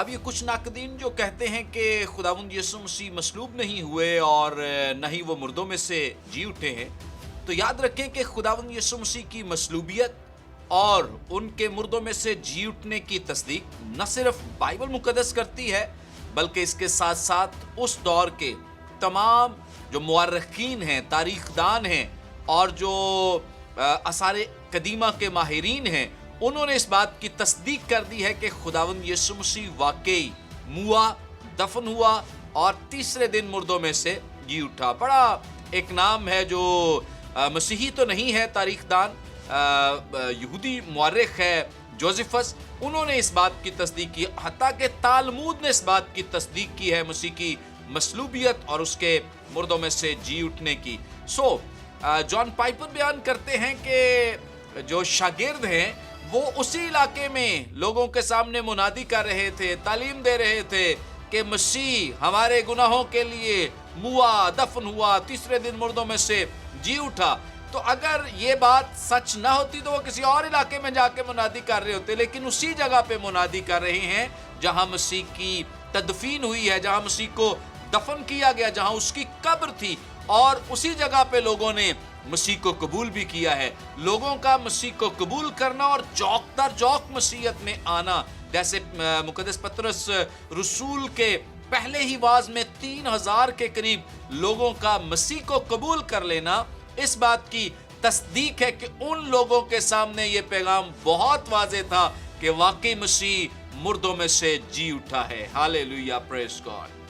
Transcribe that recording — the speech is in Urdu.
اب یہ کچھ ناقدین جو کہتے ہیں کہ خداوند یسوع مسیح مصلوب نہیں ہوئے اور نہ ہی وہ مردوں میں سے جی اٹھے ہیں، تو یاد رکھیں کہ خداوند یسوع مسیح کی مصلوبیت اور ان کے مردوں میں سے جی اٹھنے کی تصدیق نہ صرف بائبل مقدس کرتی ہے، بلکہ اس کے ساتھ ساتھ اس دور کے تمام جو مورخین ہیں، تاریخ دان ہیں اور جو آثار قدیمہ کے ماہرین ہیں، انہوں نے اس بات کی تصدیق کر دی ہے کہ خداوند یسوع مسیح واقعی موا، دفن ہوا اور تیسرے دن مردوں میں سے جی اٹھا۔ بڑا ایک نام ہے جو مسیحی تو نہیں ہے، تاریخ دان یہودی مورخ ہے جوزفس، انہوں نے اس بات کی تصدیق کی، حتیٰ کہ تالمود نے اس بات کی تصدیق کی ہے مسیح کی مصلوبیت اور اس کے مردوں میں سے جی اٹھنے کی۔ جان پائپر بیان کرتے ہیں کہ جو شاگرد ہیں وہ اسی علاقے میں لوگوں کے سامنے منادی کر رہے تھے، تعلیم دے رہے تھے کہ مسیح ہمارے گناہوں کے لیے موا، دفن ہوا، تیسرے دن مردوں میں سے جی اٹھا۔ تو اگر یہ بات سچ نہ ہوتی تو وہ کسی اور علاقے میں جا کے منادی کر رہے ہوتے، لیکن اسی جگہ پہ منادی کر رہے ہیں جہاں مسیح کی تدفین ہوئی ہے، جہاں مسیح کو دفن کیا گیا، جہاں اس کی قبر تھی، اور اسی جگہ پہ لوگوں نے مسیح کو قبول بھی کیا ہے۔ لوگوں کا مسیح کو قبول کرنا اور جوق در جوق مسیحیت میں آنا، جیسے مقدس پطرس رسول کے پہلے ہی واعظ میں 3000 کے قریب لوگوں کا مسیح کو قبول کر لینا، اس بات کی تصدیق ہے کہ ان لوگوں کے سامنے یہ پیغام بہت واضح تھا کہ واقعی مسیح مردوں میں سے جی اٹھا ہے۔ ہاللیلویہ، پریز گاڈ۔